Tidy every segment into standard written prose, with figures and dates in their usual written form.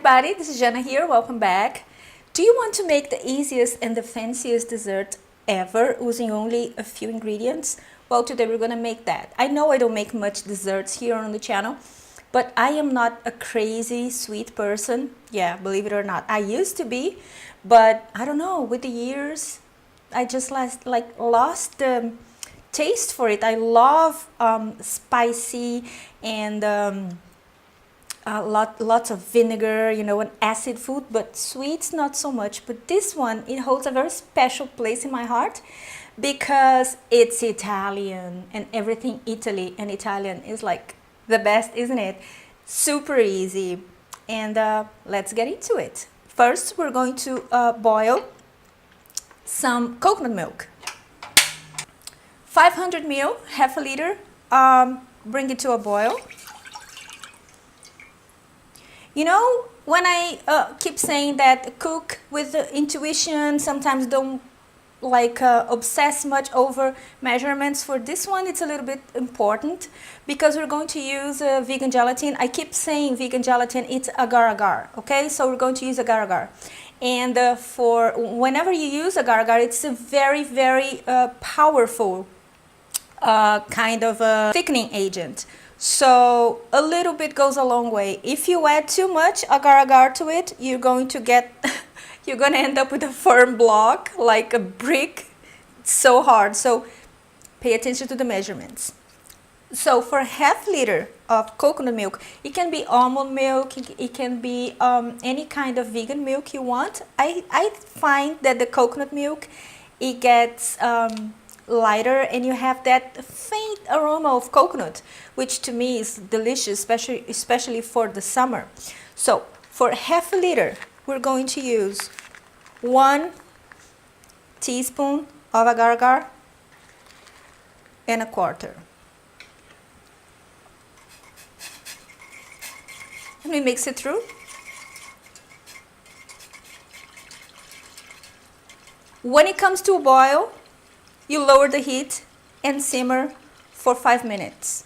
everybody, this is Jana here, welcome back. Do you want to make the easiest and the fanciest dessert ever using only a few ingredients? Well, today we're gonna make that. I know I don't make much desserts here on the channel, but I am not a crazy sweet person. Yeah, believe it or not, I used to be, but I don't know, with the years, I just lost the taste for it. I love spicy and lots of vinegar, you know, and acid food, but sweets not so much. But this one, it holds a very special place in my heart because it's Italian and everything Italy and Italian is like the best, isn't it? Super easy. And let's get into it. First, we're going to boil some coconut milk. 500 ml, half a liter. Bring it to a boil. You know, when I keep saying that cook with intuition, sometimes don't obsess much over measurements. For this one, it's a little bit important because we're going to use vegan gelatin. I keep saying vegan gelatin, it's agar, okay? So we're going to use agar. And for whenever you use agar, it's a very, very powerful kind of a thickening agent. So a little bit goes a long way. If you add too much agar to it, you're going to end up with a firm block, like a brick. It's so hard. So pay attention to the measurements. So for half liter of coconut milk, it can be almond milk, it can be any kind of vegan milk you want. I find that the coconut milk, it gets lighter and you have that faint aroma of coconut, which to me is delicious, especially for the summer. So for half a liter, we're going to use 1 teaspoon of agar and a quarter. Let me mix it through. When it comes to a boil, you lower the heat and simmer for 5 minutes.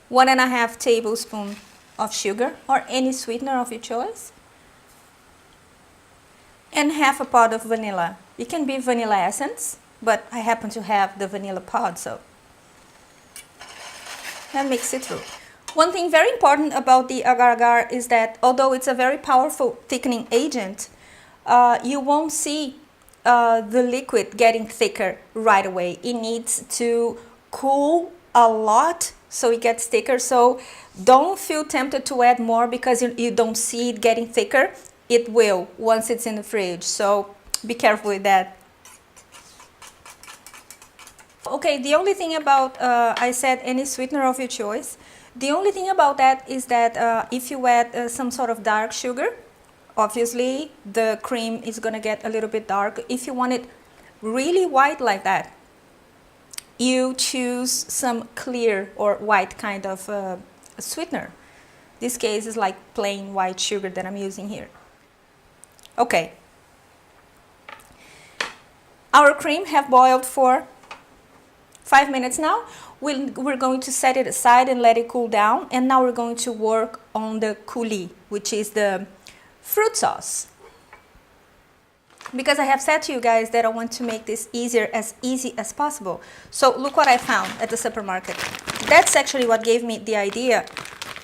1.5 tablespoons of sugar or any sweetener of your choice. And half a pod of vanilla. It can be vanilla essence, but I happen to have the vanilla pod, so. And mix it through. One thing very important about the agar is that although it's a very powerful thickening agent, you won't see the liquid getting thicker right away. It needs to cool a lot so it gets thicker. So don't feel tempted to add more because you don't see it getting thicker. It will once it's in the fridge, so be careful with that. Okay, the only thing about, I said any sweetener of your choice. The only thing about that is that if you add some sort of dark sugar, obviously the cream is gonna get a little bit dark. If you want it really white like that, you choose some clear or white kind of sweetener. This case is like plain white sugar that I'm using here. Okay, our cream have boiled for 5 minutes now. We're going to set it aside and let it cool down, and now we're going to work on the coulis, which is the fruit sauce. Because I have said to you guys that I want to make this easy as possible. So look what I found at the supermarket. That's actually what gave me the idea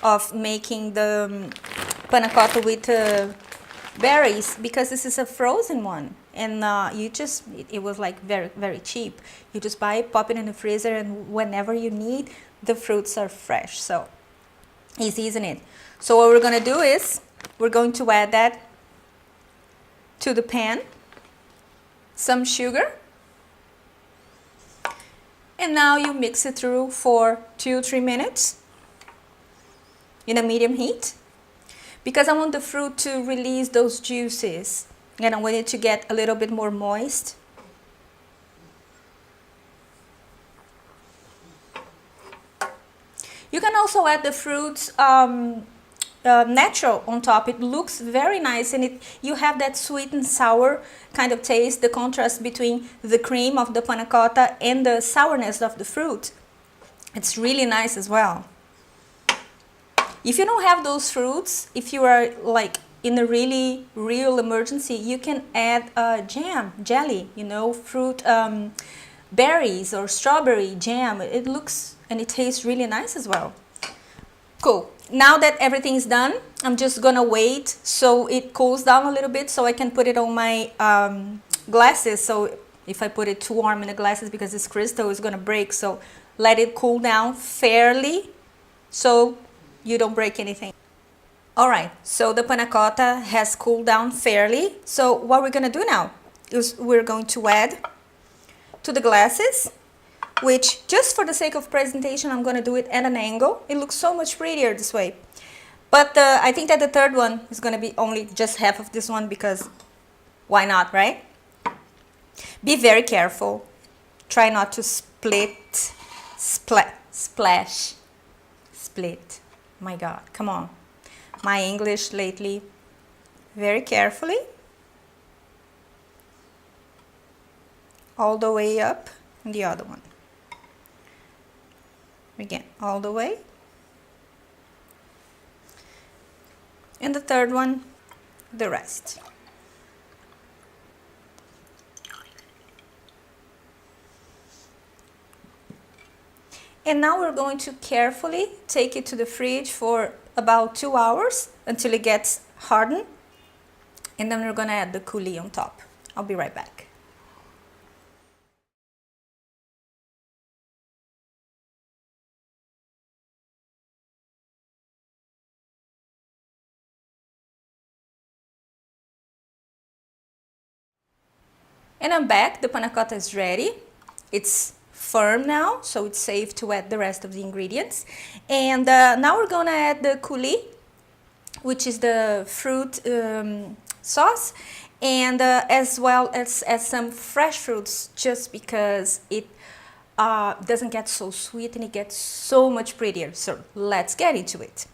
of making the panna cotta with berries, because this is a frozen one, and it was like very, very cheap. You just buy it, pop it in the freezer, and whenever you need, the fruits are fresh. So easy, isn't it? So what we're gonna do is we're going to add that to the pan, some sugar, and now you mix it through for 2-3 minutes in a medium heat, because I want the fruit to release those juices and I want it to get a little bit more moist. You can also add the fruits natural on top. It looks very nice, and you have that sweet and sour kind of taste, the contrast between the cream of the panna cotta and the sourness of the fruit. It's really nice as well. If you don't have those fruits, if you are like in a really real emergency, you can add jam, jelly, you know, fruit, berries or strawberry jam. It looks and it tastes really nice as well. Cool. Now that everything is done, I'm just gonna wait so it cools down a little bit so I can put it on my glasses. So if I put it too warm in the glasses, because this crystal is gonna break, so let it cool down fairly so you don't break anything. All right, so the panna cotta has cooled down fairly. So what we're gonna do now is we're going to add to the glasses, which just for the sake of presentation, I'm gonna do it at an angle. It looks so much prettier this way. But I think that the third one is gonna be only just half of this one, because why not, right? Be very careful. Try not to split, splash, split. My God, come on. My English lately. Very carefully. All the way up, and the other one. Again, all the way. And the third one, the rest. And now we're going to carefully take it to the fridge for about 2 hours until it gets hardened. And then we're gonna add the coulis on top. I'll be right back. And I'm back. The panna cotta is ready. It's firm now, so it's safe to add the rest of the ingredients. And now we're gonna add the coulis, which is the fruit sauce, and as well as some fresh fruits, just because it doesn't get so sweet and it gets so much prettier. So let's get into it.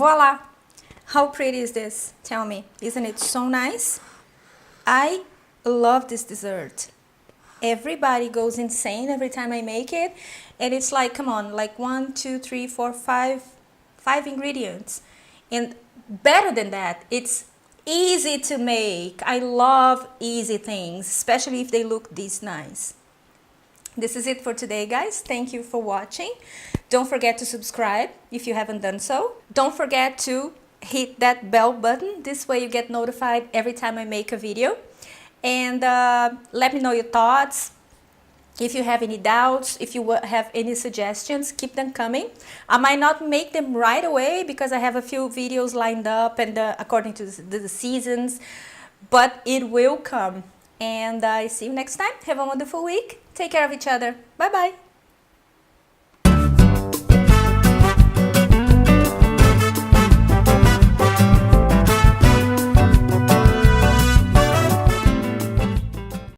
Voila! How pretty is this? Tell me, isn't it so nice? I love this dessert. Everybody goes insane every time I make it, and it's like, come on, like 1, 2, 3, 4, 5 ingredients. And better than that, it's easy to make. I love easy things, especially if they look this nice. This is it for today, guys. Thank you for watching. Don't forget to subscribe if you haven't done so. Don't forget to hit that bell button. This way you get notified every time I make a video. And let me know your thoughts. If you have any doubts, if you have any suggestions, keep them coming. I might not make them right away because I have a few videos lined up and according to the seasons, but it will come. And I see you next time. Have a wonderful week. Take care of each other. Bye-bye.